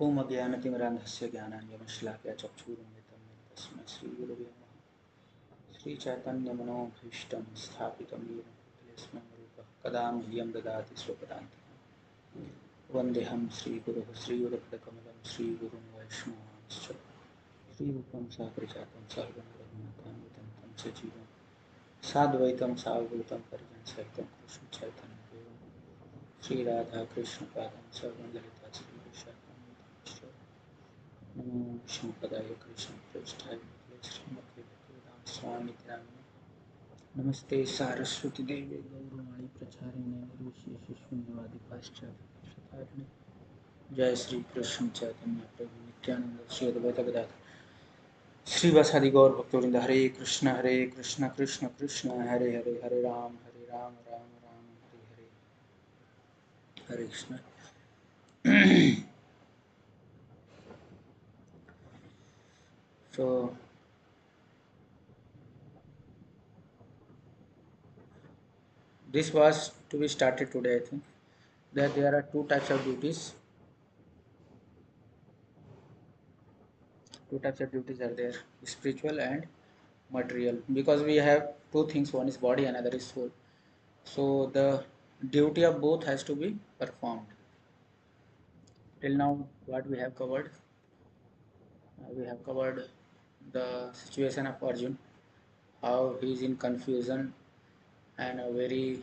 ओम अज्ञानतिमिरान्धस्य ज्ञानाञ्जनश्लाघ्या चक्षुरुन्मिलितं येन तस्मै श्रीगुरवे नमः। श्रीचैतन्यमनोभीष्टं स्थापितं येन भूतले स्मं रूपः कदा मह्यं ददाति स्वपदान्तिकं। वन्देऽहं श्रीगुरुः श्रीयुतपदकमलं श्रीगुरुं वैष्णवांश्च श्रीरूपं साग्रजातं सर्वं तं सजीवं साद्वैतं सावधूतं परिजनसहितं कृष्णचैतन्यदेवं श्रीराधाकृष्णपादं सर्वं ललिता श्रीविशाखान्वितं नमो विष्णुपदाय कृष्णप्रेष्ठाय श्रीमते भक्तिवेदान्त स्वामी नामिने नमस्ते सारस्वती देवे गौरवाणी प्रचारिणे निर्विशेषशून्यवादी पाश्चात्य जय श्री कृष्ण चैतन्य प्रभु नित्यानंद श्री अद्वैत गदाधर श्रीवासादि गौर भक्तवृंद हरे Krishna Krishna Krishna Hare Hare Hare Ram Ram Ram Hare Hare Hare Krishna. So this was to be started today. I think that there are two types of duties. Two types of duties are there: spiritual and material. Because we have two things: one is body, another is soul. So the duty of both has to be performed. Till now, what we have covered? We have covered the situation of Arjun, how he is in confusion and a very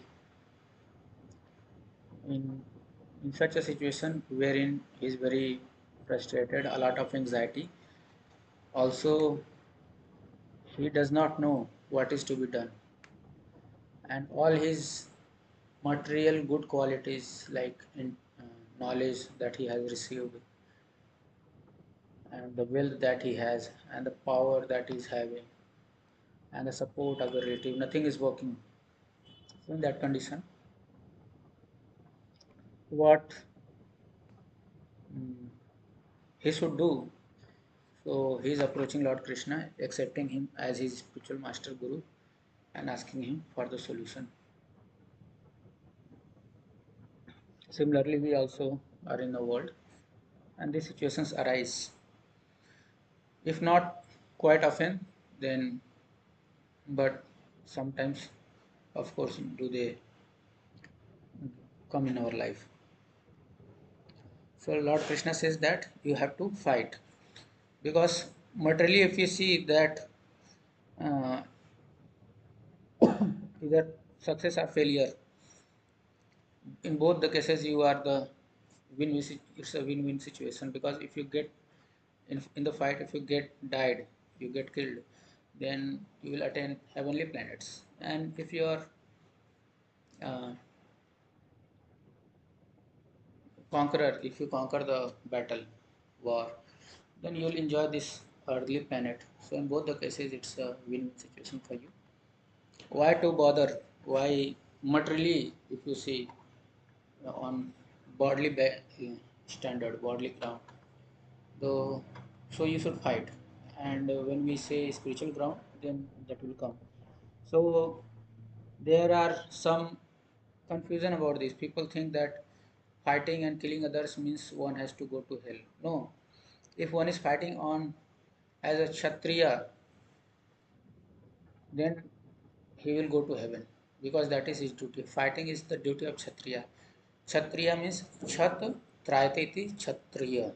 in in such a situation wherein he is very frustrated, a lot of anxiety. Also, he does not know what is to be done, and all his material good qualities like knowledge that he has received and the wealth that he has and the power that he is having and the support of the relative, nothing is working. So in that condition, what mm, he should do? So he is approaching Lord Krishna, accepting him as his spiritual master guru and asking him for the solution. Similarly, we also are in the world and these situations arise. If not quite often, then but sometimes, of course, do they come in our life. So Lord Krishna says that you have to fight, because materially if you see that uh, either success or failure, in both the cases you are the win-win. It's a win-win situation, because if you get in the fight, if you get died, you get killed, then you will attain heavenly planets. And if you are uh, conqueror, if you conquer the battle, war, then you will enjoy this earthly planet. So in both the cases, it's a win-win situation for you. Why to bother? Why materially, if you see on bodily standard, bodily ground, though, so you should fight. And when we say spiritual ground, then that will come. So there are some confusion about this. People think that fighting and killing others means one has to go to hell. No, if one is fighting on as a kshatriya, then he will go to heaven, because that is his duty. Fighting is the duty of kshatriya. Kshatriya means chat trayate iti kshatriya.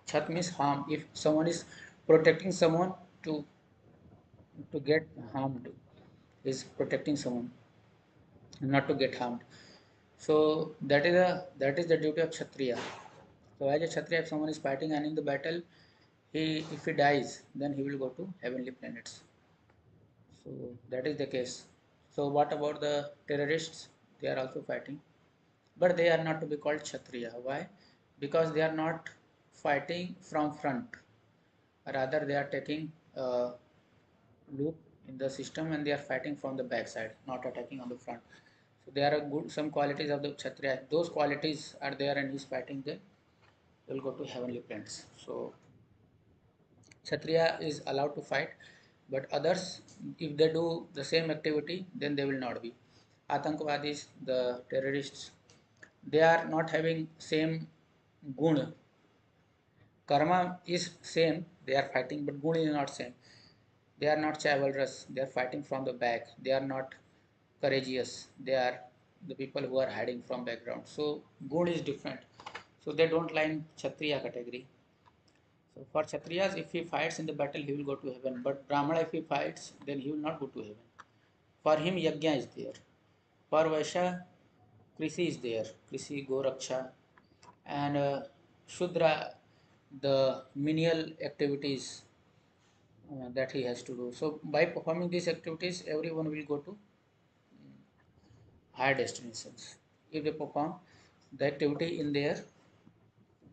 Chat means harm. If someone is protecting someone to get harmed, is protecting someone not to get harmed. So that is the duty of kshatriya. So as a kshatriya, if someone is fighting and in the battle, he if he dies, then he will go to heavenly planets. So that is the case. So what about the terrorists? They are also fighting, but they are not to be called kshatriya. Why? Because they are not fighting from front. Rather, they are taking a loop in the system and they are fighting from the back side, not attacking on the front. So there are good some qualities of the kshatriya. Those qualities are there, and he's fighting. Then will go to heavenly planets. So kshatriya is allowed to fight, but others, if they do the same activity, then they will not be. Atankwadis, the terrorists, they are not having same guna Karma is same, they are fighting, but gun is not same. They are not chivalrous, they are fighting from the back, they are not courageous, they are the people who are hiding from background. So gun is different. So they don't lie in Kshatriya category. So for Kshatriyas, if he fights in the battle, he will go to heaven. But Brahmana, if he fights, then he will not go to heaven. For him, Yajna is there. For Vaishya, Krisi is there. Krisi, Goraksha, and Shudra, the menial activities that he has to do. So by performing these activities, everyone will go to higher destinations. If they perform the activity in their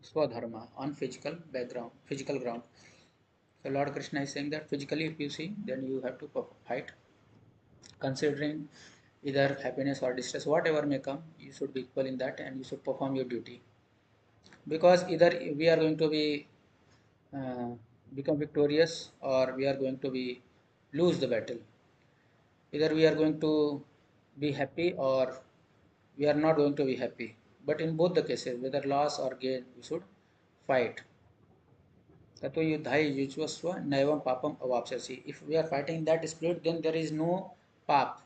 swadharma on physical background, physical ground. So Lord Krishna is saying that physically, if you see, then you have to fight, considering either happiness or distress, whatever may come, you should be equal in that, and you should perform your duty. Because either we are going to be uh, become victorious, or we are going to be lose the battle. Either we are going to be happy, or we are not going to be happy. But in both the cases, whether loss or gain, we should fight. Tato yudhai yujvasva naivam papam avapsasi. If we are fighting in that spirit, then there is no pap.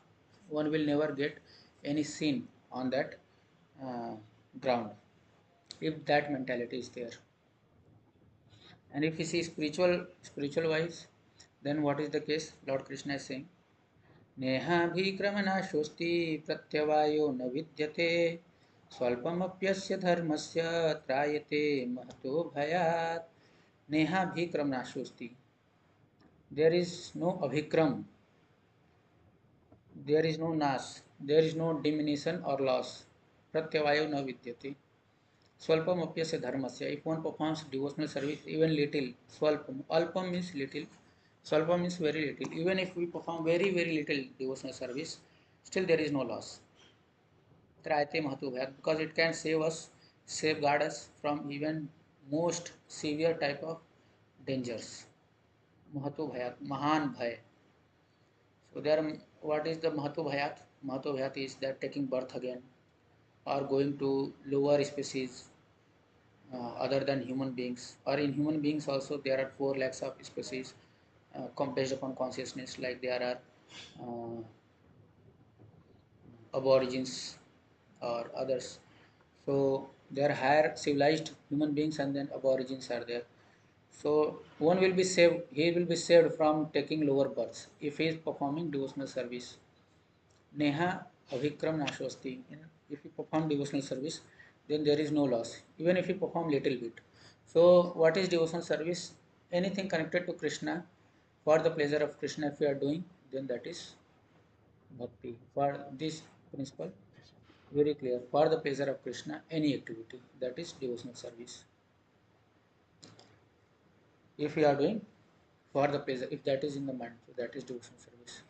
One will never get any sin on that uh, ground. If that mentality is there. And if we see spiritual wise, then what is the case? Lord Krishna is saying, नेहाभिक्रमनाशोऽस्ति प्रत्यवायो न विद्यते स्वल्पमप्यस्य धर्मस्य त्रायते महतो भयात्. नेहाभिक्रमनाशोऽस्ति. There is no abhikram, there is no nash, there is no diminution or loss. Pratyavayo na vidyate. Swalpam apyasya dharmasya. If one performs devotional service, even little, swalpam. Alpam means little, swalpam means very little. Even if we perform very, very little devotional service, still there is no loss. Trayate mahatu bhayat. Because it can save us, safeguard us from even most severe type of dangers. Mahatu bhayat, mahan bhay. So there, what is the Mahatu Bhayat? Mahatu Bhayat is that taking birth again, or going to lower species other than human beings. Or in human beings also there are 4 lakhs of species based upon consciousness, like there are aborigines or others. So there are higher civilized human beings, and then aborigines are there. So one will be saved, he will be saved from taking lower births if he is performing devotional service. Neha Abhikram Nashwasti. If you perform devotional service, then there is no loss, even if you perform little bit. So, what is devotional service? Anything connected to Krishna for the pleasure of Krishna, if you are doing, then that is bhakti. For this principle, very clear. For the pleasure of Krishna, any activity, that is devotional service. If you are doing for the pleasure, if that is in the mind, so that is devotional service.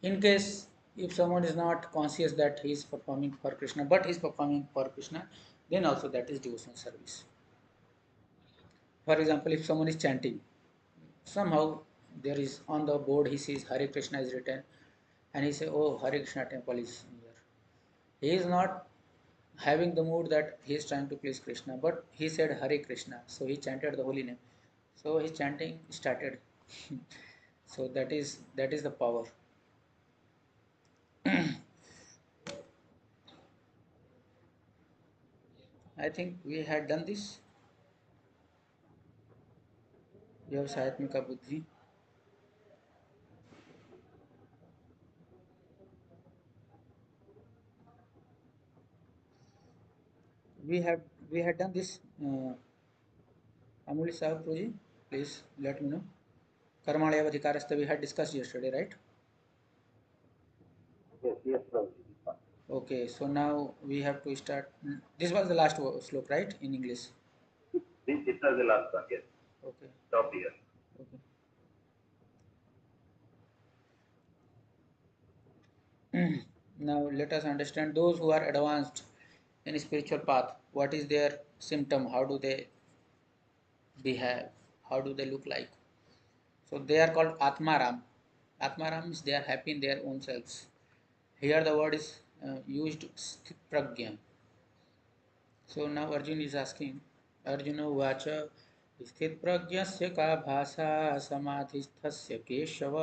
In case if someone is not conscious that he is performing for Krishna, but he is performing for Krishna, then also that is devotional service. For example, if someone is chanting, somehow there is on the board he sees Hare Krishna is written, and he say, oh, Hare Krishna temple is here. He is not having the mood that he is trying to please Krishna, but he said Hare Krishna, so he chanted the holy name. So his chanting started. So that is the power. I think we had done this. व्यवसायत्मिका बुद्धि. We have we had done this. Amuli Sahib Proji, please let me know. Karmalaya Adhikarastha we had discussed yesterday, right? Yes, yes, Prabhuji. Okay, so now we have to start. This was the last slope, right? In English. This was the last one, yes. Okay. Stop here. Okay. Now let us understand those who are advanced in spiritual path. What is their symptom? How do they behave? How do they look like? So they are called Atmaram. Atmaram means they are happy in their own selves. Here the word is used sthit pragya. So now Arjun is asking, Arjuna Vacha स्थित प्रज्ञस्य का भाषा समाधिस्थस्य केशव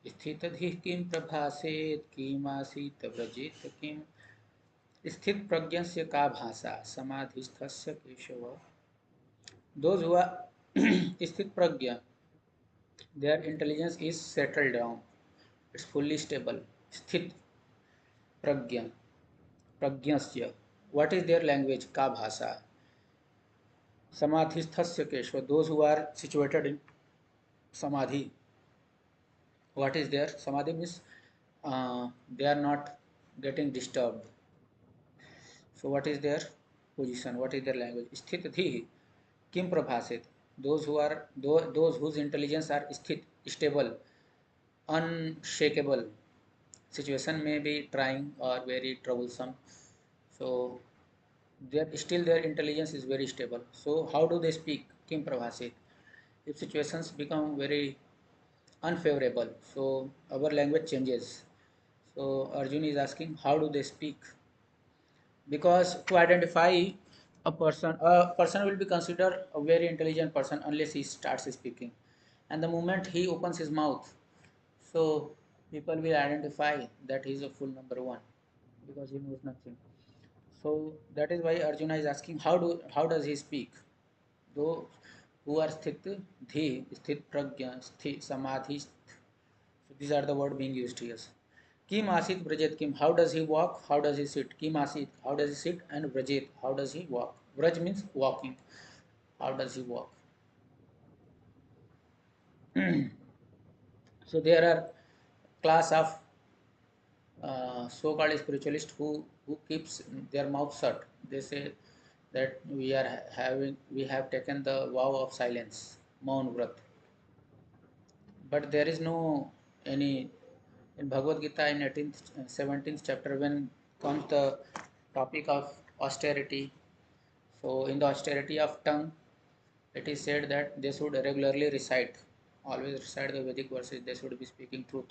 स्थितधिः किं प्रभासेत् किमासीत् व्रजेत किम स्थित प्रज्ञस्य का भाषा समाधिस्थस्य Keshav those who are स्थित प्रज्ञ their intelligence is settled down, it's fully stable. स्थित प्रज्ञ प्रज्ञस्य what is their language का भाषा समाधिस्थस्य Keshav those who are situated in samadhi. What is there? Samadhi means they are not getting disturbed. So what is their position? What is their language? Sthit kim prabhasit. Those who are those whose intelligence are sthit, stable, unshakable. Situation may be trying or very troublesome. So still their intelligence is very stable. So how do they speak? Kim prabhasit. If situations become very unfavorable, so our language changes. So Arjun is asking, how do they speak? Because to identify a person will be considered a very intelligent person unless he starts speaking. And the moment he opens his mouth, so people will identify that he is a fool number one because he knows nothing. So that is why Arjuna is asking, how does he speak? Those who are sthit, dhi, sthit pragya, sthit samadhi. So these are the word being used here. Kim asit Brajet Kim. How does he walk? How does he sit? Kim asit. How does he sit? And Brajet. How does he walk? Braj means walking. How does he walk? So there are class of so-called spiritualists who keeps their mouth shut. They say that we have taken the vow of silence, Maun Vrat. But there is no any in Bhagavad Gita in 18th 17th chapter when comes the topic of austerity. So in the austerity of tongue, it is said that they should regularly recite, always recite the Vedic verses. They should be speaking truth.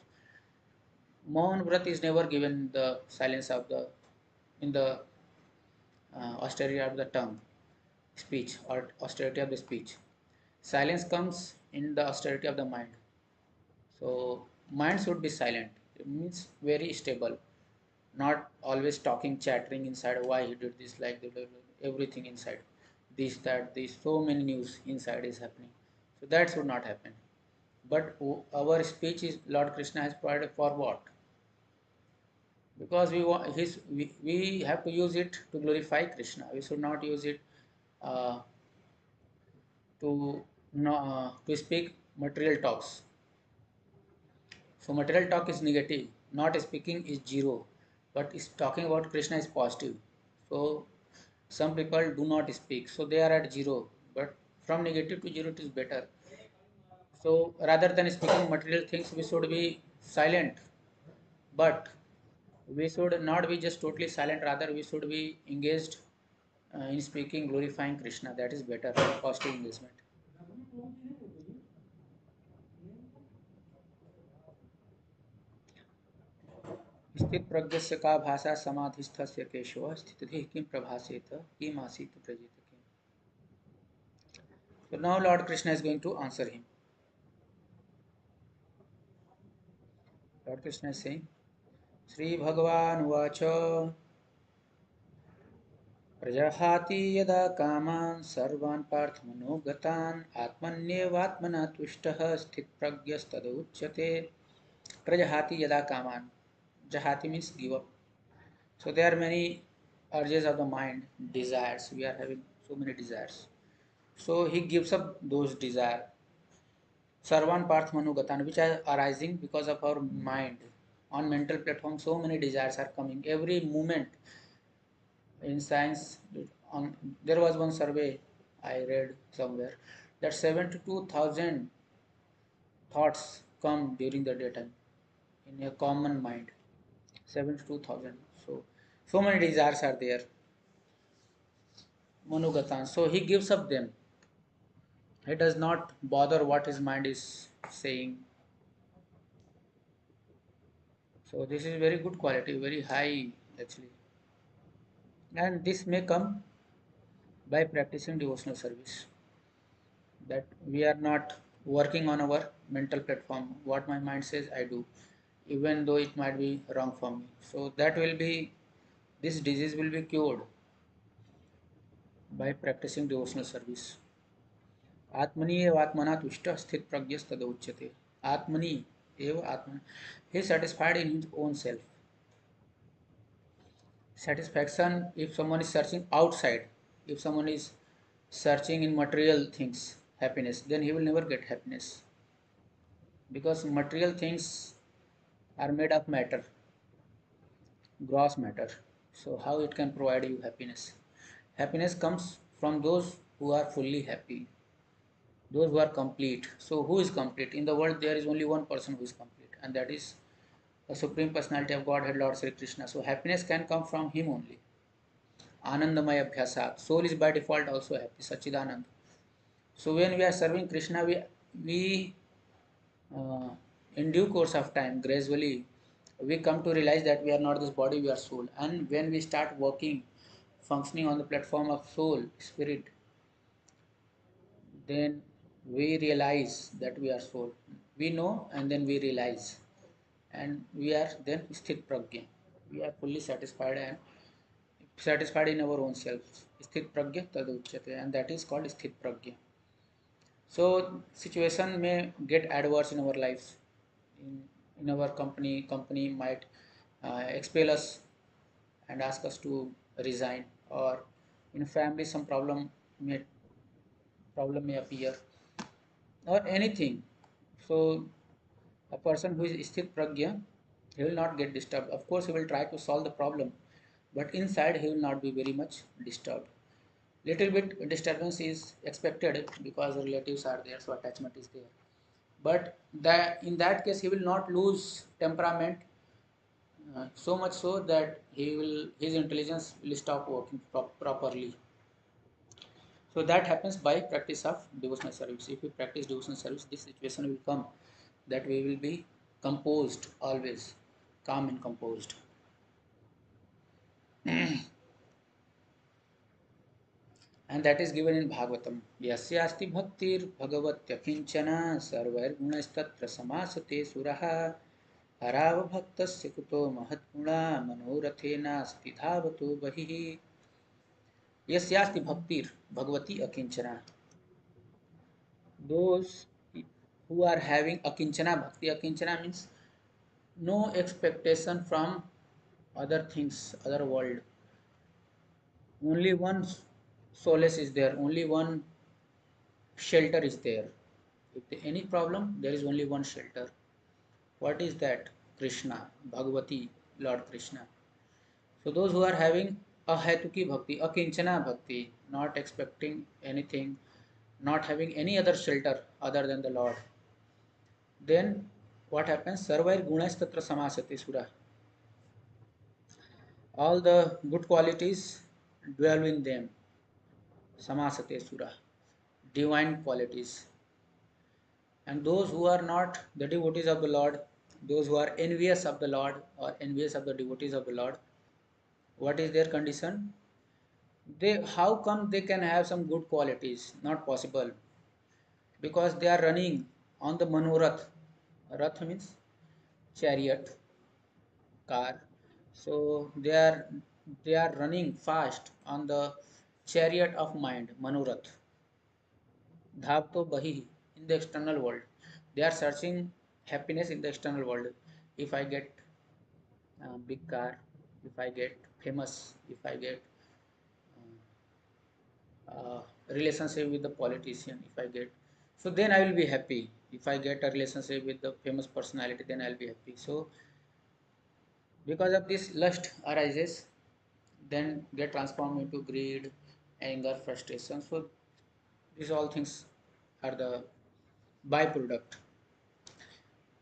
Mohan Vrat is never given the silence of the in the austerity of the tongue, speech or austerity of the speech. Silence comes in the austerity of the mind. So mind should be silent. It means very stable, not always talking, chattering inside. Why he did this, like that, everything inside. This, that, this. So many news inside is happening. So that should not happen. But our speech is Lord Krishna has provided for what? Because we want we have to use it to glorify Krishna. We should not use it uh, to no, to speak material talks. So material talk is negative, not speaking is zero, but is talking about Krishna is positive. So some people do not speak, so they are at zero, but from negative to zero it is better. So rather than speaking material things, we should be silent, but we should not be just totally silent, rather we should be engaged in speaking, glorifying Krishna. That is better, positive engagement. स्थित प्रज्ञस्य का भाषा समाधिस्थस्य केशव स्थितिः किं प्रभासेत किम आसीत प्रजेत किम. So now Lord Krishna is going to answer him. Lord Krishna is saying, Sri Bhagavan Vacha Prajahati yada kaman sarvan parthmanogatan atmanyevatmana tushtaha sthit pragyastad uchyate. Prajahati yada kaman. Jahati means give up. So there are many urges of the mind, desires. We are having so many desires. So he gives up those desires. Sarvan Parth Manugatan, which are arising because of our mind. On mental platform, so many desires are coming. Every moment in science, on there was one survey I read somewhere that 72,000 thoughts come during the daytime in a common mind. 72,000. So many desires are there. Manugatan. So he gives up them. He does not bother what his mind is saying. So this is very good quality, very high actually. And this may come by practicing devotional service. that we are not working on our mental platform. What my mind says I do, even though it might be wrong for me. So that will be, this disease will be cured by practicing devotional service. आत्मनि एव आत्मना तुष्ट स्थित प्रज्ञस्तद उच्यते. Atmani eva atman. He is satisfied in his own self. Satisfaction, if someone is searching outside, if someone is searching in material things, happiness, then he will never get happiness. Because material things are made of matter, gross matter. So how it can provide you happiness? Happiness comes from those who are fully happy, those who are complete. So who is complete? In the world there is only one person who is complete, and that is the Supreme Personality of Godhead, Lord Sri Krishna. So happiness can come from him only. Anandamaya Abhyasat. Soul is by default also happy, Sachidanand. So when we are serving Krishna, we uh, in due course of time, gradually, we come to realize that we are not this body, we are soul. And when we start working, functioning on the platform of soul, spirit, then we realize that we are soul. We know and then we realize. And we are then sthit pragya. We are fully satisfied in our own selves. Sthit pragya tad uchyate, and that is called sthit pragya. So situation may get adverse in our lives. In our company might expel us and ask us to resign, or in family some problem may appear, or anything. So a person who is sthit pragya, he will not get disturbed. Of course, he will try to solve the problem, but inside he will not be very much disturbed. Little bit disturbance is expected because relatives are there, so attachment is there. But in that case, he will not lose temperament so much so that his intelligence will stop working properly. So that happens by practice of devotional service. If we practice devotional service, this situation will come that we will be composed always, calm and composed. And that is given in Bhagavatam. Yasyasti bhaktir bhagavatya kinchana sarvair gunastatra samasate suraha harav bhaktasya kuto mahatguna manorathena stidhavatu bahihi. Yasyasti bhaktir bhagavati akinchana. Those who are having akinchana bhakti, akinchana means no expectation from other things, other world. Only one solace is there, only one shelter is there. If any problem, there is only one shelter. What is that? Krishna, Bhagavati, Lord Krishna. So those who are having a hetuki bhakti, a kinchana bhakti, not expecting anything, not having any other shelter other than the Lord, then what happens? Sarvair gunas tatra samasati sura. All the good qualities dwell in them. Samasate sura. Divine qualities. And those who are not the devotees of the Lord, those who are envious of the Lord or envious of the devotees of the Lord, what is their condition? How come they can have some good qualities? Not possible, because they are running on the manorath. Rath means chariot, car. So they are running fast on the chariot of mind, manorath. Dhapto bahi, in the external world. They are searching happiness in the external world. If I get a big car, if I get famous, if I get relationship with the politician, if I get, so then I will be happy. If I get a relationship with the famous personality, then I'll be happy. So because of this lust arises, then get transformed into greed, anger, frustration. So these all things are the byproduct.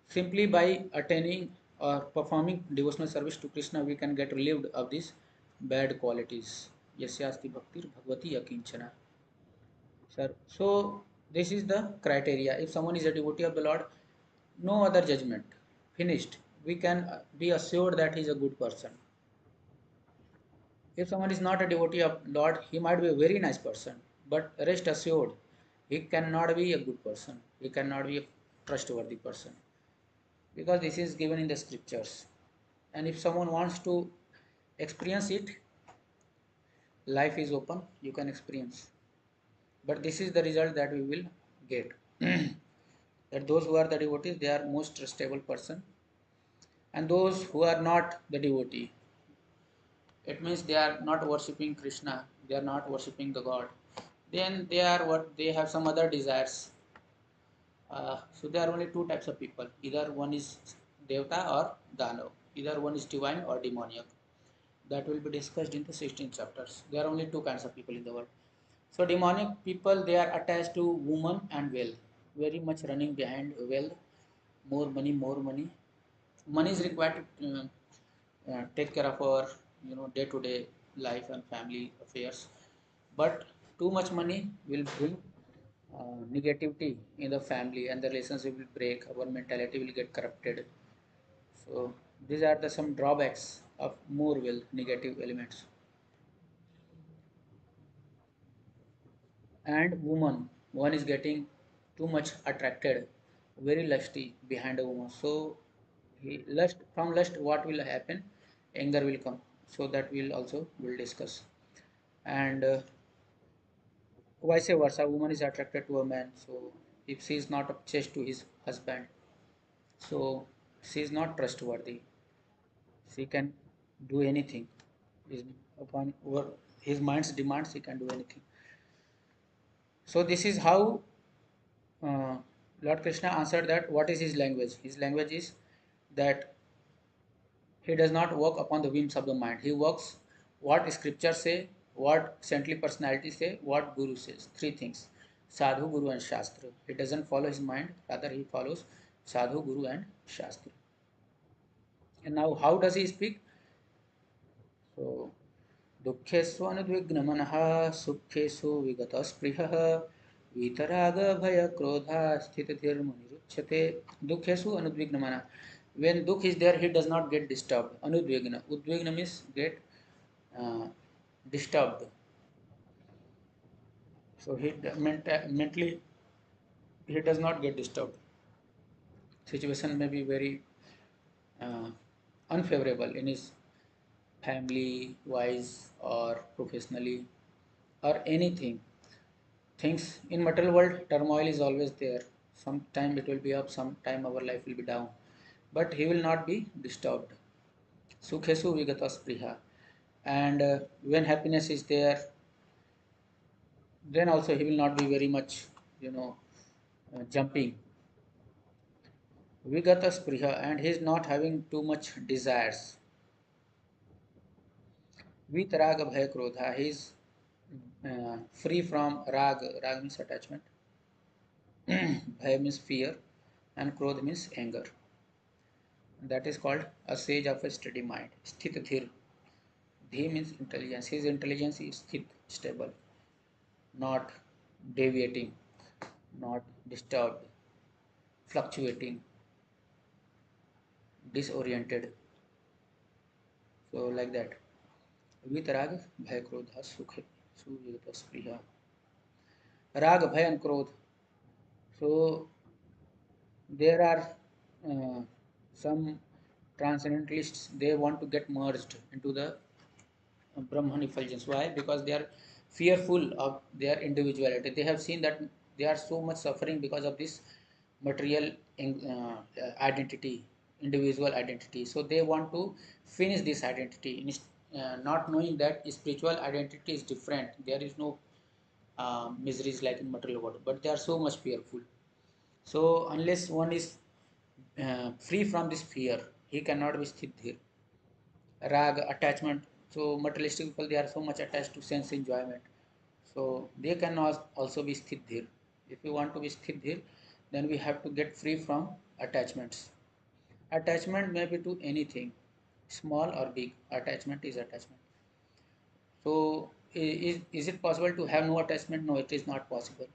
Simply by attaining or performing devotional service to Krishna, we can get relieved of these bad qualities. Yasyasti bhaktir bhagavati akinchana. Sir, so this is the criteria. If someone is a devotee of the Lord, no other judgment. Finished. We can be assured that he is a good person. If someone is not a devotee of Lord, he might be a very nice person, but rest assured, he cannot be a good person. He cannot be a trustworthy person because this is given in the scriptures. And if someone wants to experience it, life is open, you can experience. But this is the result that we will get. That those who are the devotees, they are most trustable person, and those who are not the devotee, it means they are not worshipping Krishna, they are not worshipping the God, then they are what, they have some other desires. So there are only two types of people, either one is devta or danav, either one is divine or demoniac. That will be discussed in the 16 chapters. There are only two kinds of people in the world. So demonic people, they are attached to woman and wealth, very much running behind wealth, more money, more money. Money is required to take care of our day-to-day life and family affairs, but too much money will bring negativity in the family, and the relationship will break, our mentality will get corrupted. So these are the some drawbacks of more wealth, negative elements. And woman, one is getting too much attracted, very lusty behind a woman. So he lust, from lust what will happen, anger will come. So that will discuss. And vice versa, woman is attracted to a man, so if she is not chaste to his husband, so she is not trustworthy, she can do anything, is upon his mind's demands, he can do anything. So this is how uh, Lord Krishna answered that what is his language. His language is that he does not work upon the whims of the mind. He works what scripture say, what saintly personality say, what guru says. Three things: sadhu, guru, and shastra. He doesn't follow his mind, rather he follows sadhu, guru, and shastra. And now, how does he speak? So, दुःखेषु अनुद्विग्नमनः सुखेषु विगतस्पृहः वीतरागभयक्रोधा स्थितिर्मुनिरुच्यते. दुःखेषु अनुद्विग्नमनः. When dukh is there, he does not get disturbed. Anudvigna. Udvigna means get uh, disturbed. So mentally he does not get disturbed. Situation may be very uh, unfavorable in his family wise or professionally or anything. Things in material world, turmoil is always there. Sometime it will be up, sometime our life will be down, but he will not be disturbed. Sukhesu vigata spriha. And when happiness is there, then also he will not be very much, you know, jumping. Vigata spriha, and he is not having too much desires. With raga bhaya krodha, he is free from rag. Rag means attachment. Bhaya means fear, and krodha means anger. That is called a sage of a steady mind. Sthit dhir. Dhi means intelligence. His intelligence is sthit, stable, not deviating, not disturbed, fluctuating, disoriented. So like that. With rag, bhaya, krodha, sukha, suvigata, spriha. Rag, bhaya, and krodha. So there are some transcendentalists. They want to get merged into the Brahman effulgence. Why? Because they are fearful of their individuality. They have seen that they are so much suffering because of this material identity, individual identity. So they want to finish this identity, not knowing that spiritual identity is different. There is no miseries like in material world, but they are so much fearful. So unless one is free from this fear, he cannot be sthit. Rag, attachment. So materialistic people, they are so much attached to sense enjoyment, so they can also be sthit. If we want to be sthit, then we have to get free from attachments. Attachment may be to anything, small or big. Attachment is attachment. So is it possible to have no attachment? No, it is not possible.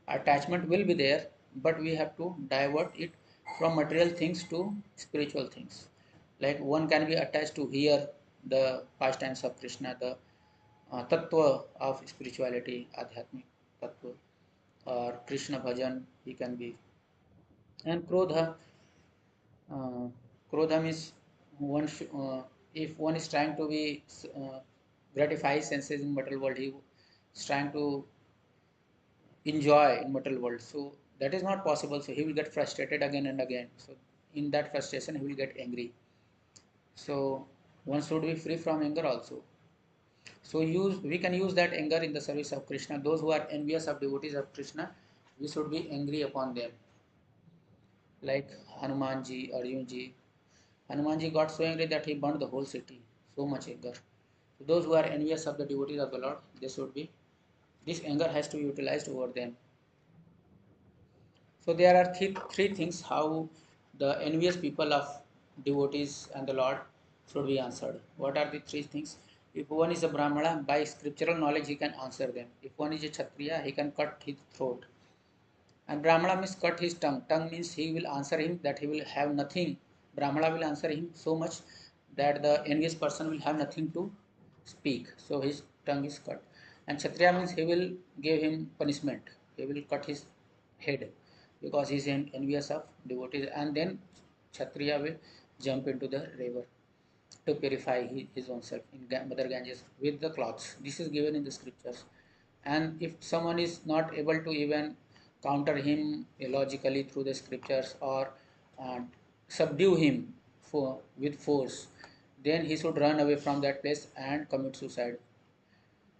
Attachment will be there, but we have to divert it from material things to spiritual things. Like one can be attached to hear the pastimes of Krishna, the tattva of spirituality, adhyatmic tattva. or Krishna bhajan he can be. And uh, krodha means if one is trying to be gratify his senses in material world, he is trying to enjoy in material world. So that is not possible. So he will get frustrated again and again. So in that frustration, he will get angry. So one should be free from anger also. So we can use that anger in the service of Krishna. Those who are envious of devotees of Krishna, we should be angry upon them. Like Hanumanji, Arjunji. Hanumanji got so angry that he burned the whole city. So much anger. So those who are envious of the devotees of the Lord, they should be. This anger has to be utilized over them. So there are three things how the envious people of devotees and the Lord should be answered. What are the three things? If one is a Brahmana, by scriptural knowledge he can answer them. If one is a Kshatriya, he can cut his throat. And Brahmana means cut his tongue. Tongue means he will answer him that he will have nothing. Brahmana will answer him so much that the envious person will have nothing to speak. So his tongue is cut. And Kshatriya means he will give him punishment. He will cut his head because he is envious of devotees. And then Kshatriya will jump into the river to purify his own self in Mother Ganges with the cloths. This is given in the scriptures. And if someone is not able to even counter him logically through the scriptures or uh, subdue him with force, then he should run away from that place and commit suicide.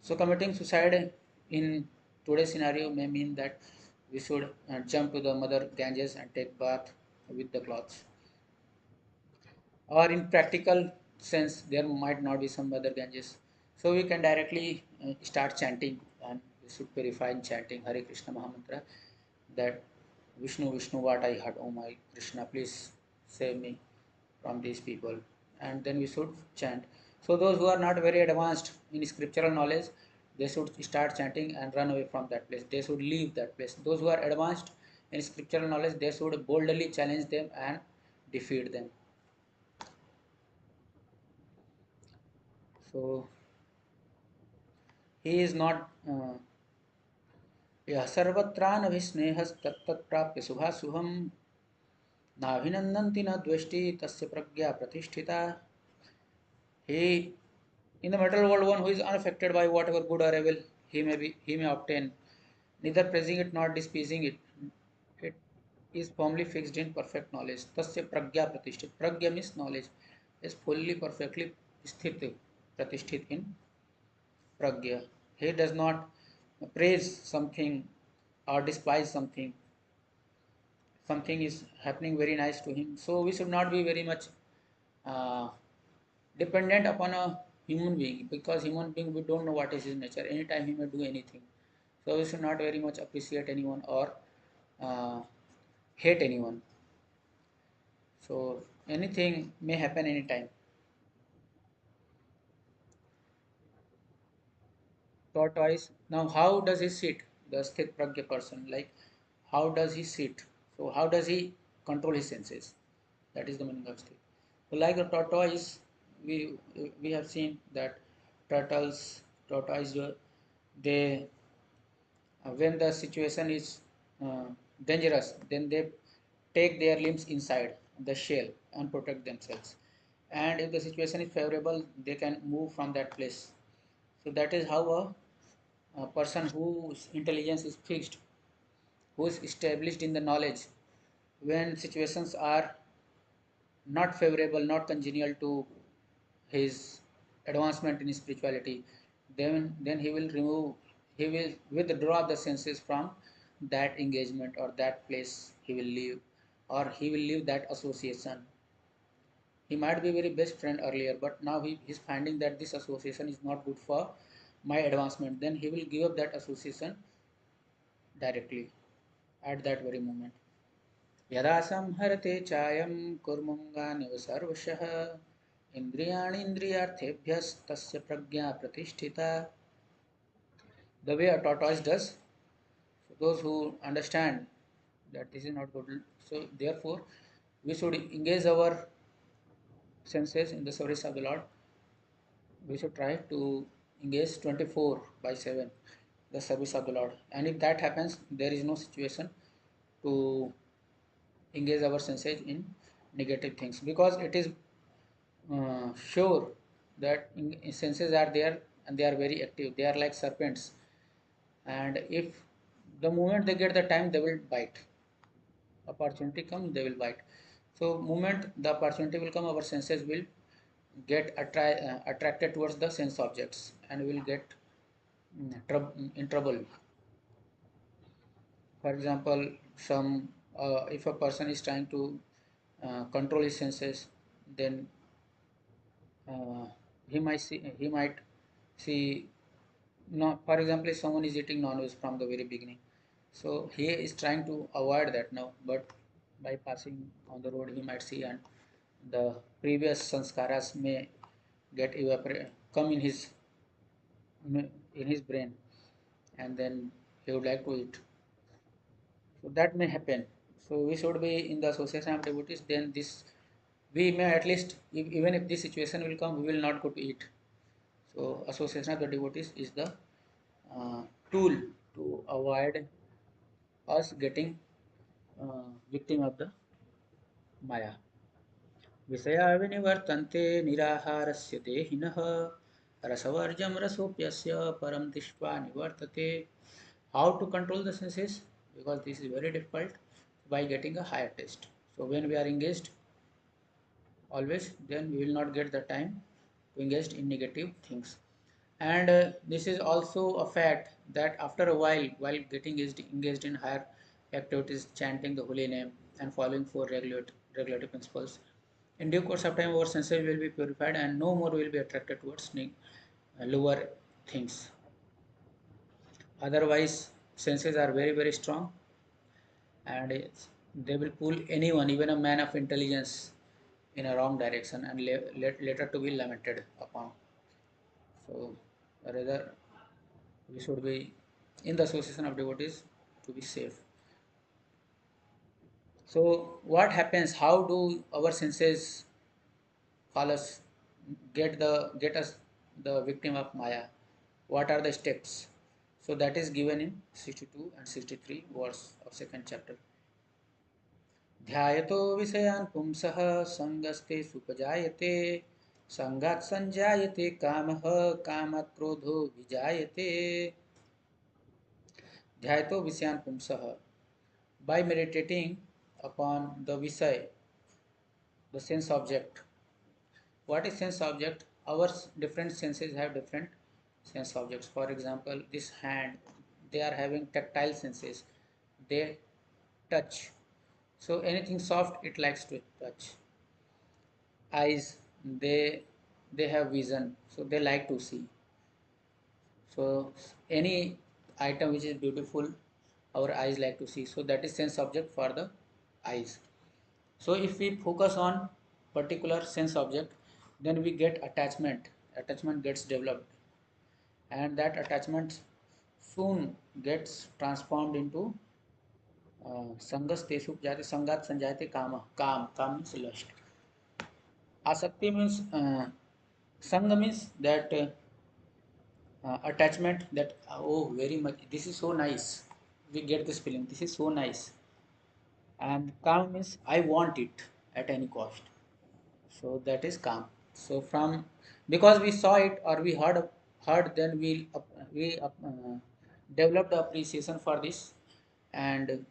So committing suicide in today's scenario may mean that we should jump to the Mother Ganges and take bath with the cloths. Or in practical sense there might not be some other Ganges, so we can directly start chanting, and we should purify in chanting Hare Krishna Mahamantra, that Vishnu Vishnu what I heard, oh my Krishna please save me from these people, and then we should chant. So those who are not very advanced in scriptural knowledge, they should start chanting and run away from that place, they should leave that place. Those who are advanced in scriptural knowledge, they should boldly challenge them and defeat them. So he is not यः सर्वत्रानभिस्नेहस्तत्तत्प्राप्य शुभाशुभं नाभिनन्दन्ति न द्वेष्टि तस्य प्रज्ञा प्रतिष्ठिता. He in the material world, one who is unaffected by whatever good or evil he may obtain, neither praising it nor displeasing it. It is firmly fixed in perfect knowledge. Tasya pragya pratisthit. Pragya means knowledge. Is fully perfectly sthit pratisthit in pragya. He does not praise something or despise something. Something is happening very nice to him. So we should not be very much uh, dependent upon a human being, because human being we don't know what is his nature. Anytime he may do anything. So we should not very much appreciate anyone or uh, hate anyone. So anything may happen anytime. Tortoise. Now, how does he sit? The sthit pragya person, like how does he sit? So how does he control his senses? That is the meaning of sthit. So like a tortoise, we we have seen that tortoise, they when the situation is uh, dangerous, then they take their limbs inside the shell and protect themselves. And if the situation is favorable, they can move from that place. So that is how a person whose intelligence is fixed, who is established in the knowledge, when situations are not favorable, not congenial to his advancement in spirituality, then he will withdraw the senses from that engagement or that place he will leave, or he will leave that association. He might be very best friend earlier, but now he is finding that this association is not good for my advancement. Then he will give up that association directly at that very moment. यदा संहरते चायं कुर्मुङ्गानिव सर्वशः इन्द्रियाणीन्द्रियार्थेभ्यस्तस्य प्रज्ञा प्रतिष्ठिता. The way a tortoise does. So those who understand that this is not good, so therefore we should engage our senses in the service of the Lord. We should try to engage 24 by 7 the service of the Lord. And if that happens, there is no situation to engage our senses in negative things, because it is sure that senses are there and they are very active. They are like serpents, and if the moment they get the time, they will bite. Opportunity comes, they will bite. So moment the opportunity will come, our senses will get attracted towards the sense objects and will get in trouble. For example, some if a person is trying to control his senses, then uh, he might see no. For example, if someone is eating non-veg from the very beginning, so he is trying to avoid that now, but by passing on the road he might see, and the previous sanskaras may get evaporate come in his brain, and then he would like to eat. So that may happen. So we should be in the association of devotees. Then this we may at least, even if this situation will come, we will not go to eat. So association of the devotees is the tool to avoid us getting victim of the maya. विषया विनिवर्तन्ते निराहारस्य देहिनः रसवर्जं रसोप्यस्य परं दृष्ट्वा निवर्तते. How to control the senses? Because this is very difficult, by getting a higher taste. So when we are engaged always, then we will not get the time to engage in negative things. And this is also a fact that after a while getting engaged in higher activities, chanting the holy name and following four regulative principles, in due course of time our senses will be purified and no more will be attracted towards lower things. Otherwise senses are very strong, and they will pull anyone, even a man of intelligence, in a wrong direction, and later to be lamented upon. So rather we should be in the association of devotees to be safe. So what happens? How do our senses call us, get us the victim of Maya? What are the steps? So that is given in 62 and 63 verse of second chapter. ध्यायतो विषयान् पुंसः संगस्ते सुपजायते संगात् संजायते कामः कामात् क्रोधो विजायते. ध्यायतो विषयान् पुंसः, by meditating upon the visay, the sense object. What is sense object? Our different senses have different sense objects. For example, this hand, they are having tactile senses. They touch. So anything soft, it likes to touch. Eyes, they have vision, so they like to see. So any item which is beautiful, our eyes like to see. So that is sense object for the eyes. So if we focus on particular sense object, then we get attachment. Attachment gets developed, and that attachment soon gets transformed into sangas tesu jate sangat sanjayate kama. Kam means lust. Asakti means sanga means that attachment, that oh very much this is so nice. We get this feeling, this is so nice. And calm means I want it at any cost. So that is calm. So from, because we saw it or we heard, then we developed appreciation for this, and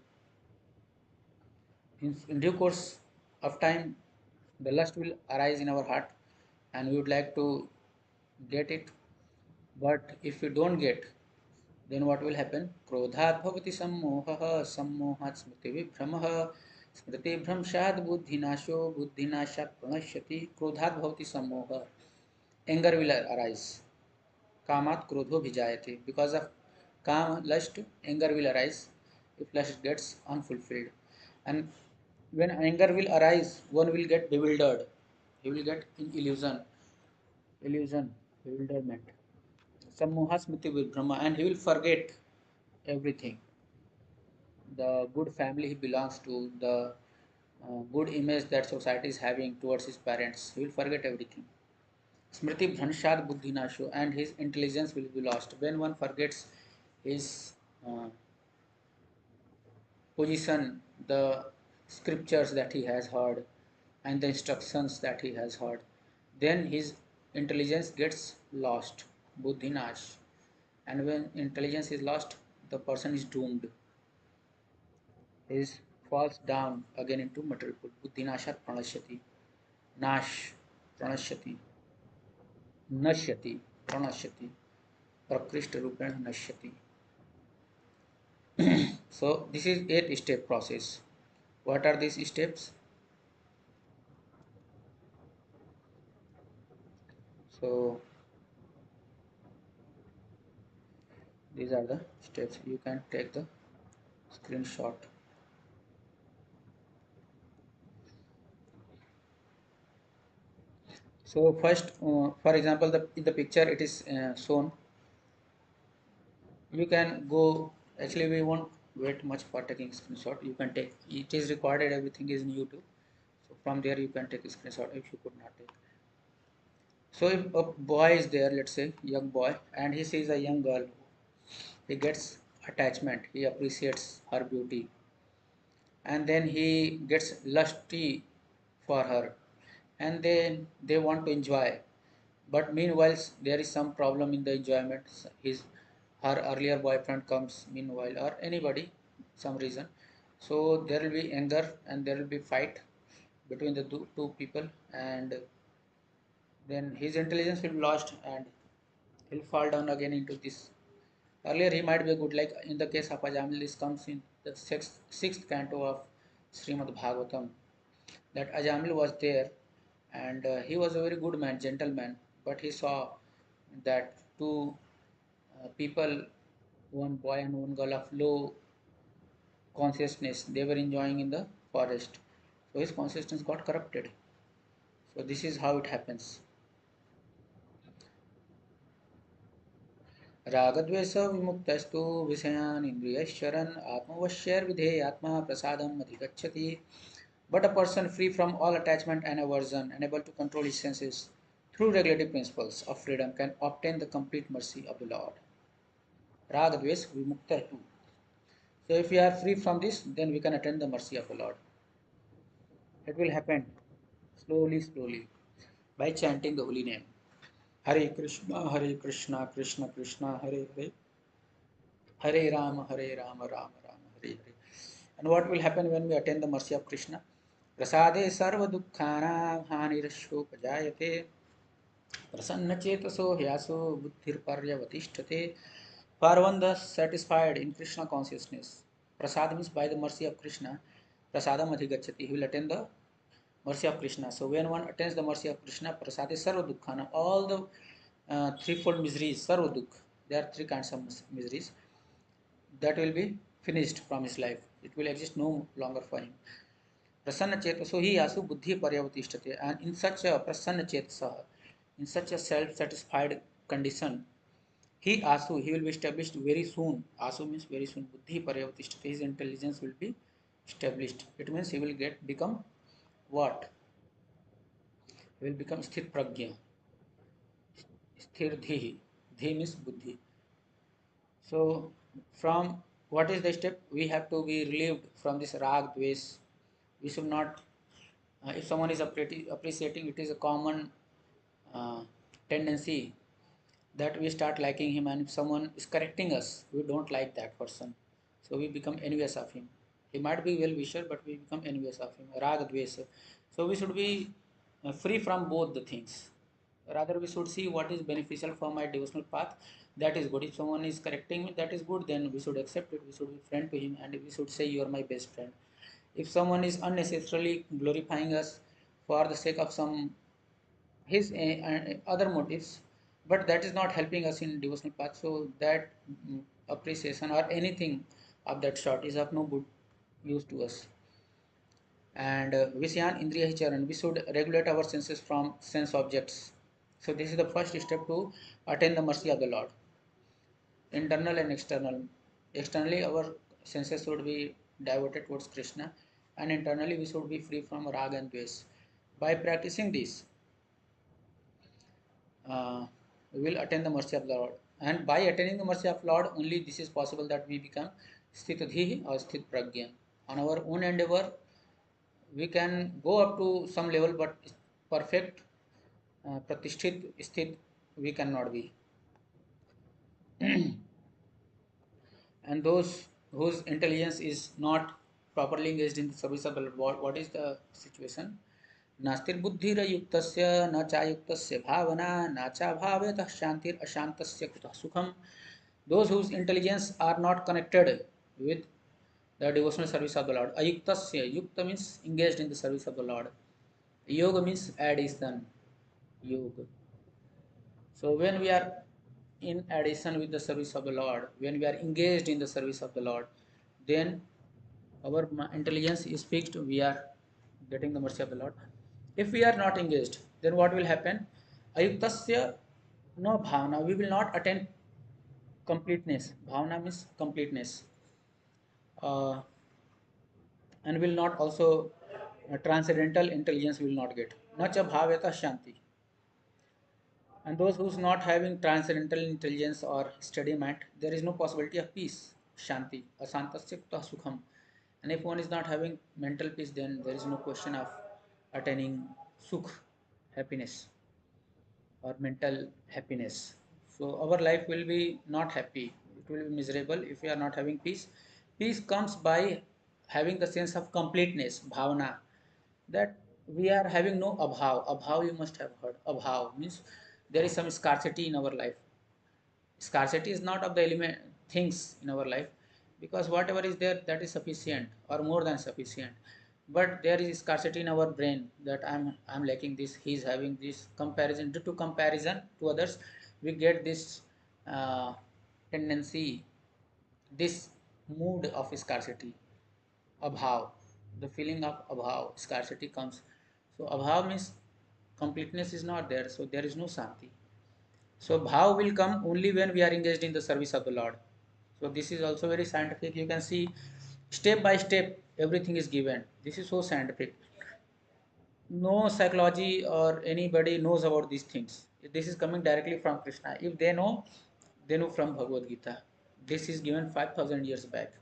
in due course of time the lust will arise in our heart and we would like to get it. But if we don't get, then what will happen? Krodhat bhavati sammohah, sammohat smriti vibhramah, smriti bhramshat buddhinasho, buddhinashat pranashyati. Krodhat bhavati sammohah, anger will arise. Kamat krodho bhijayate, because of kam, lust, anger will arise if lust gets unfulfilled. And when anger will arise, one will get bewildered, he will get in illusion, bewilderment. Sammoha smriti vibhrama, and he will forget everything, the good family he belongs to, the good image that society is having towards his parents, he will forget everything. Smriti bhranshad buddhinasho, and his intelligence will be lost. When one forgets his uh, position, the scriptures that he has heard, and the instructions that he has heard, then his intelligence gets lost, buddhi nash. And when intelligence is lost, the person is doomed. He falls down again into material world. Buddhi nashat pranashyati. Nash pranashyati. Nashyati. Pranashyati. Prakrishta rupena nashyati. So this is 8 step process. What are these steps? So these are the steps. You can take the screenshot. So first, for example, in the picture it is shown. You can go. Actually, we won't wait much for taking screenshot. You can take. It is recorded. Everything is in YouTube. So from there you can take a screenshot if you could not take. So if a boy is there, let's say young boy, and he sees a young girl, he gets attachment. He appreciates her beauty, and then he gets lusty for her, and then they want to enjoy. But meanwhile, there is some problem in the enjoyment. His her earlier boyfriend comes meanwhile, or anybody, some reason. So there will be anger and there will be fight between the two people, and then his intelligence will be lost and he'll fall down again into this. Earlier he might be good, like in the case of Ajamil, this comes in the sixth canto of Srimad Bhagavatam, that Ajamil was there, and he was a very good man, gentleman, but he saw that two people, one boy and one girl of low consciousness, they were enjoying in the forest. So his consciousness got corrupted. So this is how it happens. रागद्वेष विमुक्तस्तु विषयान् इंद्रियश्चरन् आत्मवश्यैर्विधेयात्मा प्रसादम् अधिगच्छति. But a person free from all attachment and aversion and able to control his senses through regulative principles of freedom can obtain the complete mercy of the Lord. Ragadves vimukta. So if we are free from this, then we can attain the mercy of the Lord. It will happen slowly, slowly by chanting the holy name. Hare Krishna, Krishna Krishna, Hare Hare, Hare Rama, Rama Rama, Hare Hare. And what will happen when we attain the mercy of Krishna? Prasade sarva dukkhana hanirashopajayate prasannacetaso hyaso buddhirparyavatiष्ठते. For one thus satisfied in Krishna consciousness, prasad means by the mercy of Krishna, prasadam adhigacchati, he will attain the mercy of Krishna. So when one attains the mercy of Krishna, prasade sarva dukkhana, all the threefold miseries, sarva dukh, there are three kinds of miseries, that will be finished from his life. It will exist no longer for him. Prasanna Chetaso he asu buddhi paryavatishtate. And in such a prasanna chetasa, in such a self-satisfied condition, he will be established very soon. Asu means very soon. Buddhi paryavatishtate, his intelligence will be established. It means he will become what? He will become sthit pragya. Sthir dhihi. Dhi means buddhi. So from what is the step? We have to be relieved from this rag, dvesh. We should not, if someone is appreciating, it is a common uh, tendency that we start liking him, and if someone is correcting us, we don't like that person. So we become envious of him. He might be well wisher, but we become envious of him. Rag, dvesh. So we should be free from both the things. Rather, we should see what is beneficial for my devotional path. That is good. If someone is correcting me, that is good. Then we should accept it. We should be friend to him, and we should say, "You are my best friend." If someone is unnecessarily glorifying us for the sake of some his other motives, but that is not helping us in devotional path, so that appreciation or anything of that sort is of no good use to us. And Visyan Indriya Charan, we should regulate our senses from sense objects. So this is the first step to attain the mercy of the Lord. Internal and external. Externally, our senses should be diverted towards Krishna, and internally, we should be free from rag and dvesh. By practicing this, we will attain the mercy of the Lord. And by attaining the mercy of Lord, only this is possible that we become Sthitadhi or Sthit Pragya. On our own endeavor, we can go up to some level, but perfect, Pratishthit, Sthit, we cannot be. And those whose intelligence is not properly engaged in the service of the Lord, what is the situation? नास्तिर बुद्धिर युक्तस्य न चायुक्तस्य भावना न चा भावेतः शांतिर अशांतस्य कुतः सुखम. Those whose intelligence are not connected with the devotional service of the Lord. Ayuktasya, yukta means engaged in the service of the Lord. Yoga means addition. Yoga. So when we are in addition with the service of the Lord, when we are engaged in the service of the Lord, then our intelligence is fixed, we are getting the mercy of the Lord. If we are not engaged, then what will happen? Ayuktasya no bhavana, we will not attain completeness. Bhavana means completeness. Uh, and will not also transcendental intelligence will not get. Nacha bhaveta shanti. And those who's not having transcendental intelligence or steady mind, there is no possibility of peace, shanti, asantasya kuta sukham. And if one is not having mental peace, then there is no question of attaining sukh, happiness, or mental happiness. So our life will be not happy. It will be miserable if we are not having peace. Peace comes by having the sense of completeness, bhavana, that we are having no abhav. Abhav you must have heard. Abhav means there is some scarcity in our life. Scarcity is not of the element things in our life, because whatever is there, that is sufficient or more than sufficient. But there is scarcity in our brain, that I'm lacking this, he is having this. Comparison, due to comparison to others, we get this uh, tendency, this mood of scarcity, abhav. The feeling of abhav, scarcity comes. So abhav means completeness is not there, so there is no shanti. So bhav will come only when we are engaged in the service of the Lord. So this is also very scientific. You can see step by step everything is given. This is so scientific. No psychology or anybody knows about these things. This is coming directly from Krishna. If they know from Bhagavad Gita. This is given 5,000 years back.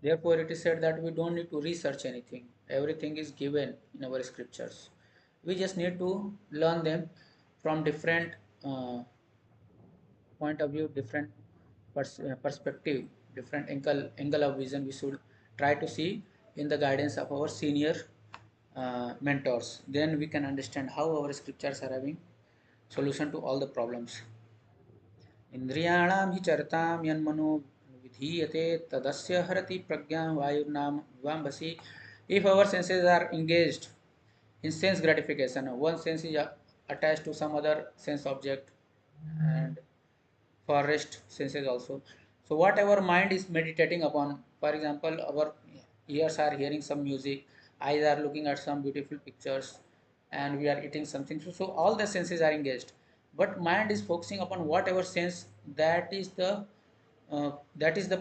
Therefore, it is said that we don't need to research anything. Everything is given in our scriptures. We just need to learn them from different point of view, different perspective, different angle of vision. We should try to see in the guidance of our senior mentors. Then we can understand how our scriptures are having solution to all the problems. इंद्रियाणां हि चरतां यन्मनो विधीयते तदस्य हरति प्रज्ञां वायुर्नाम वाम्भसि. If our senses are engaged in sense gratification, one sense is attached to some other sense object, and for rest senses also. So whatever mind is meditating upon, for example, our ears are hearing some music, eyes are looking at some beautiful pictures, and we are eating something. So all the senses are engaged, but mind is focusing upon whatever sense, that is the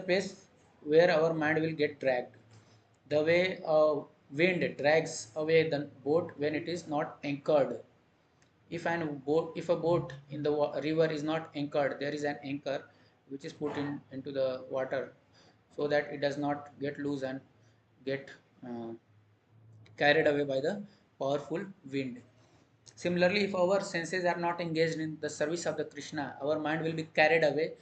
place where our mind will get dragged. The way wind drags away the boat when it is not anchored. If a boat in the river is not anchored, there is an anchor which is put into the water, so that it does not get loose and get uh, carried away by the powerful wind. Similarly, if our senses are not engaged in the service of the Krishna, our mind will be carried away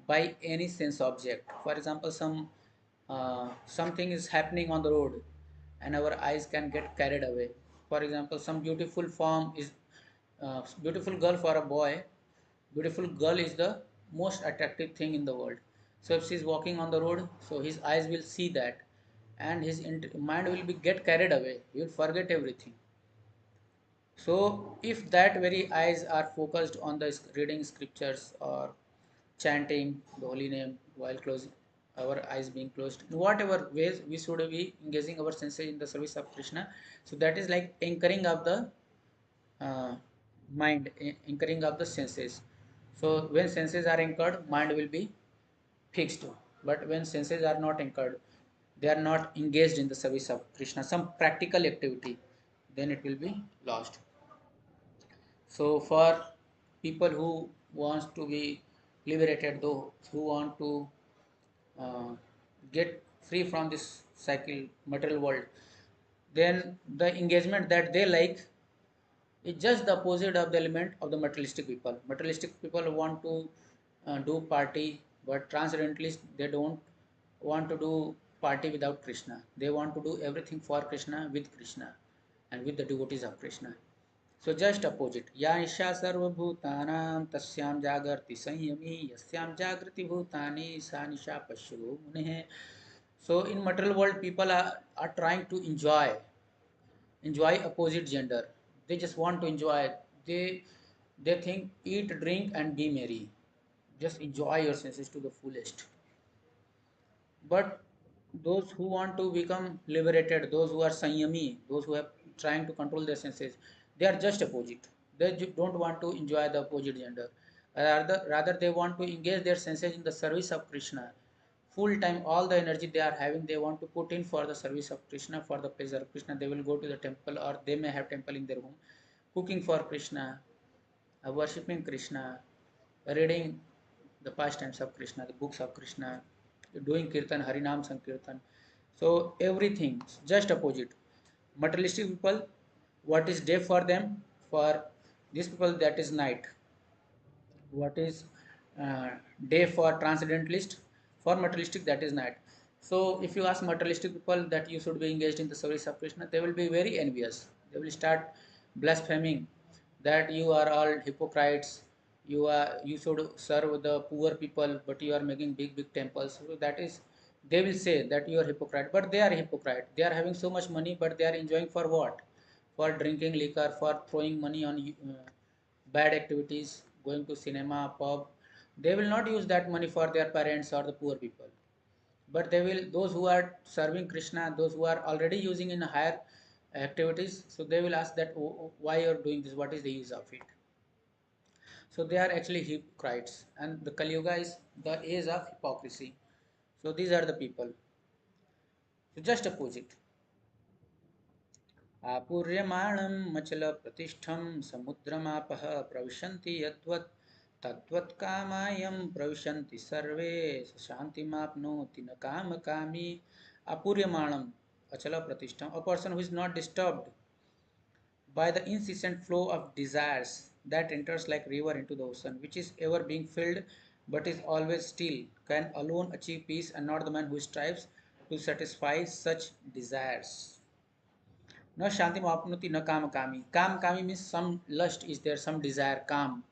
by any sense object. For example, something is happening on the road, and our eyes can get carried away. For example, some beautiful form is beautiful girl for a boy. Beautiful girl is the most attractive thing in the world. So if she is walking on the road, so his eyes will see that, and his mind will be get carried away. He will forget everything. So, if that very eyes are focused on the reading scriptures or chanting the holy name while closing, our eyes being closed, in whatever ways we should be engaging our senses in the service of Krishna. So that is like anchoring of the mind, anchoring of the senses. So when senses are anchored, mind will be fixed. But when senses are not anchored, they are not engaged in the service of Krishna, some practical activity, then it will be lost. So for people who wants to be liberated, those who want to uh, get free from this cycle material world, then the engagement that they like is just the opposite of the element of the materialistic people. Materialistic people want to do party, but transcendentalists, they don't want to do party without Krishna. They want to do everything for Krishna, with Krishna, and with the devotees of Krishna. So just opposite. Ya isha sarvabhutanam tasyam jagarti संयमी yasyam jagrati bhutani sa nisha pashyo munhe. So in material world, people are trying to enjoy opposite gender. They just want to enjoy. They they think, eat, drink, and be merry. Just enjoy your senses to the fullest. But those who want to become liberated, those who are sanyami, those who are trying to control their senses, they are just opposite. They don't want to enjoy the opposite gender. Rather they want to engage their senses in the service of Krishna. Full time, all the energy they are having, they want to put in for the service of Krishna, for the pleasure of Krishna. They will go to the temple, or they may have temple in their home, cooking for Krishna, worshipping Krishna, reading the pastimes of Krishna, the books of Krishna, doing kirtan, Harinam Sankirtan. So everything just opposite. Materialistic people, what is day for them? For these people, that is night. What is uh, day for transcendentalist? For materialistic, that is night. So if you ask materialistic people that you should be engaged in the service of Krishna, they will be very envious. They will start blaspheming that you are all hypocrites. You should serve the poor people, but you are making big temples. So that is, they will say that you are hypocrite. But they are hypocrite. They are having so much money, but they are enjoying for what? For drinking liquor, for throwing money on bad activities, going to cinema, pub. They will not use that money for their parents or the poor people. But they will, those who are serving Krishna, those who are already using in higher activities, so they will ask that, why you are doing this? What is the use of it? So they are actually hypocrites, and the Kali Yuga is the age of hypocrisy. So these are the people. So just opposite. आपूर्यमाणं मचलप्रतिष्ठं समुद्रमापः प्रविशन्ति यद्वत् तद्वत्कामायं प्रविशन्ति सर्वे शान्तिमाप्नोति न कामकामी. Apuryamalam, achala pratistham, a person who is not disturbed by the incessant flow of desires that enters like river into the ocean, which is ever being filled but is always still, can alone achieve peace, and not the man who strives to satisfy such desires. No shanti mapnuti na kama kami. Kam kami means some lust is there, some desire, kam,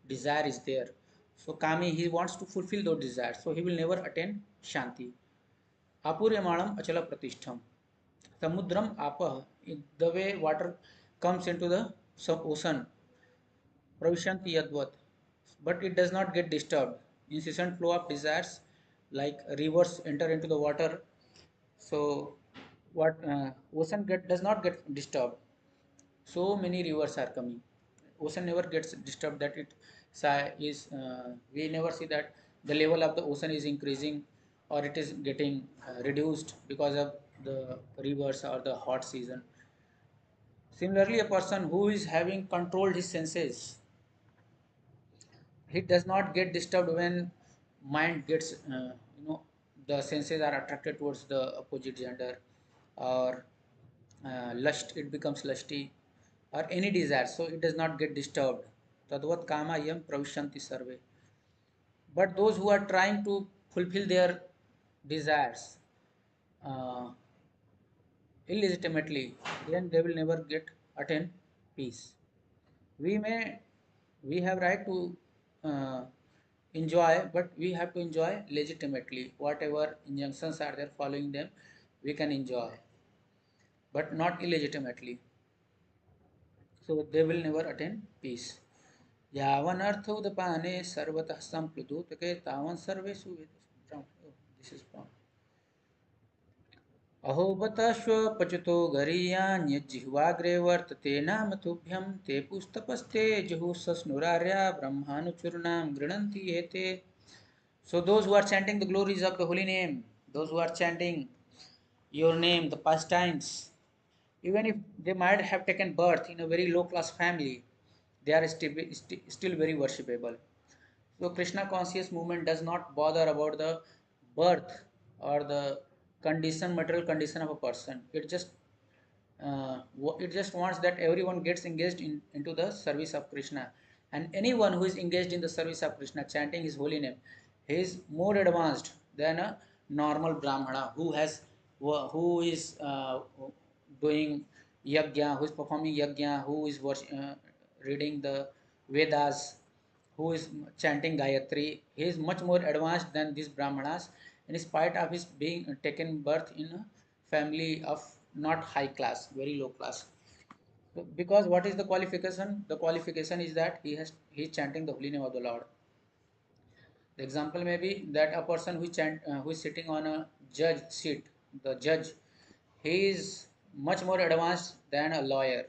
desire is there. So kami, he wants to fulfill those desires, so he will never attain shanti. Apuryamalam achala pratishtham. Samudram apah, the way water comes into the ocean, pravishanti yadvat, but it does not get disturbed. Incessant flow of desires, like rivers enter into the water. So what ocean does not get disturbed. So many rivers are coming. Ocean never gets disturbed, that it is we never see that the level of the ocean is increasing or it is getting reduced because of the rivers or the hot season. Similarly, a person who is having controlled his senses, he does not get disturbed when mind gets the senses are attracted towards the opposite gender, or lust, it becomes lusty, or any desire, so it does not get disturbed. Tadvat kama yam pravishanti sarve. But those who are trying to fulfill their desires uh, illegitimately, then they will never get attain peace. We may we have right to uh, enjoy, but we have to enjoy legitimately. Whatever injunctions are there, following them, we can enjoy, but not illegitimately. So they will never attain peace. यावन अर्थ उदपाने सर्वतः संप्लुतोतके तावन सर्वेषु वेदेषु. This is from अहो बताश्व पचतो गरीयान्यज्जिह्वाग्रे वर्तते नाम तुभ्यं ते पुस्तपस्ते जुहुसस्नुरार्या ब्रह्मानुचूर्णां गृह्णन्ति एते. So those who are chanting the glories of the holy name, those who are chanting your name, the pastimes, even if they might have taken birth in a very low class family, they are still very worshipable. So Krishna conscious movement does not bother about the birth or the condition, material condition of a person. It just wants that everyone gets engaged into the service of Krishna, and anyone who is engaged in the service of Krishna, chanting his holy name, he is more advanced than a normal Brahmana who is doing yajna, who is performing yajna, who is reading the Vedas, who is chanting Gayatri. He is much more advanced than these Brahmanas, in spite of his being taken birth in a family of not high class, very low class. So, because what is the qualification? The qualification is that he is chanting the holy name of the Lord. The example may be that a person who is sitting on a judge seat, the judge, he is much more advanced than a lawyer.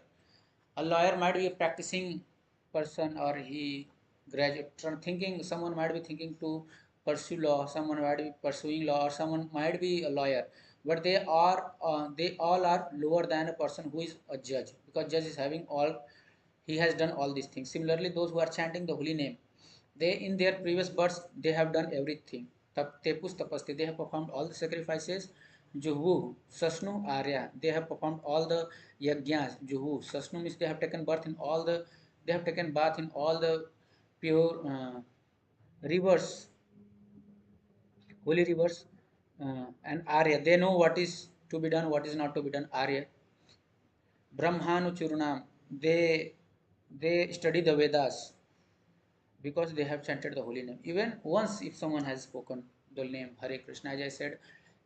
A lawyer might be a practicing person, or he graduate thinking, someone might be thinking to pursue law, someone might be pursuing law, or someone might be a lawyer, but they all are lower than a person who is a judge, because judge is having all, he has done all these things. Similarly, those who are chanting the holy name, they in their previous births they have done everything. Tepus tapaste, they have performed all the sacrifices. Juhu Sasnu Arya, they have performed all the yajnas. Juhu Sasnu means they have taken birth in all the, they have taken bath in all the pure rivers, holy rivers. And Arya, they know what is to be done, what is not to be done. Arya Brahmanu Churnam, they study the Vedas, because they have chanted the holy name. Even once, if someone has spoken the name Hare Krishna, as I said,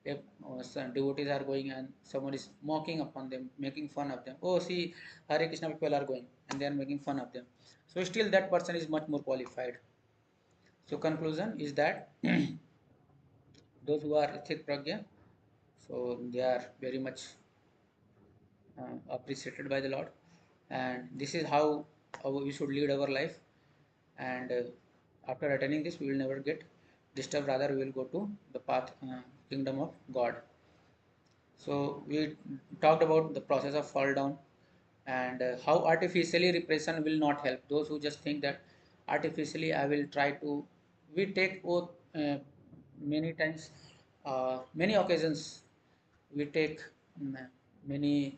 if some devotees are going and someone is mocking upon them, making fun of them, oh, see, Hare Krishna people are going, and they are making fun of them. So still that person is much more qualified. So conclusion is that those who are Ithit Pragya, so they are very much appreciated by the Lord, and this is how we should lead our life. And after attaining this, we will never get disturbed, rather we will go to the path, kingdom of God. So we talked about the process of fall down, and how artificially repression will not help. Those who just think that artificially I will try to, we take oath many times, many occasions, we take many,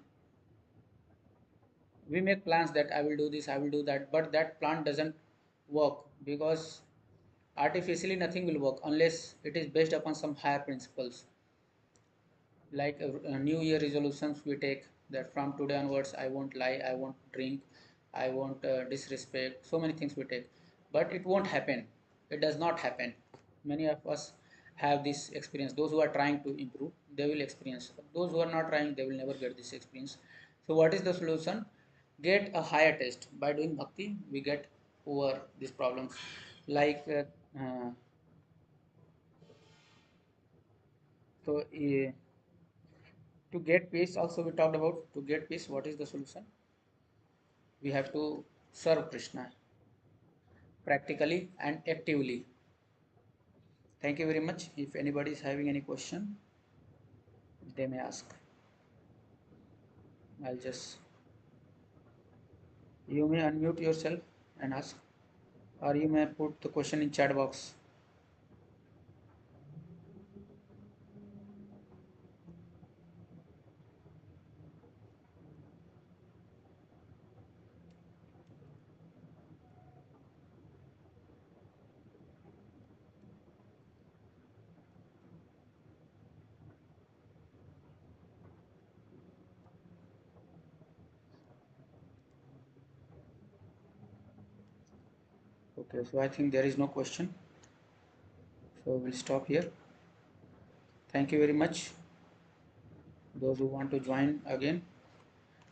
we make plans that I will do this, I will do that, but that plan doesn't work, because artificially nothing will work unless it is based upon some higher principles. Like new year resolutions we take, that from today onwards I won't lie, I won't drink, I won't disrespect, so many things we take, but it won't happen, it does not happen. Many of us have this experience. Those who are trying to improve, they will experience. Those who are not trying, they will never get this experience. So what is the solution? Get a higher taste. By doing bhakti, we get over these problems. Like so to get peace, also we talked about, to get peace, what is the solution? We have to serve Krishna practically and actively. Thank you very much. If anybody is having any question, they may ask. I'll just, you may unmute yourself and ask, or you may put the question in chat box. Okay, so I think there is no question, so we'll stop here. Thank you very much. Those who want to join again,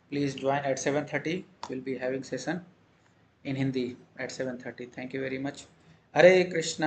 please join at 7:30. We'll be having session in Hindi at 7:30. Thank you very much. Hare Krishna.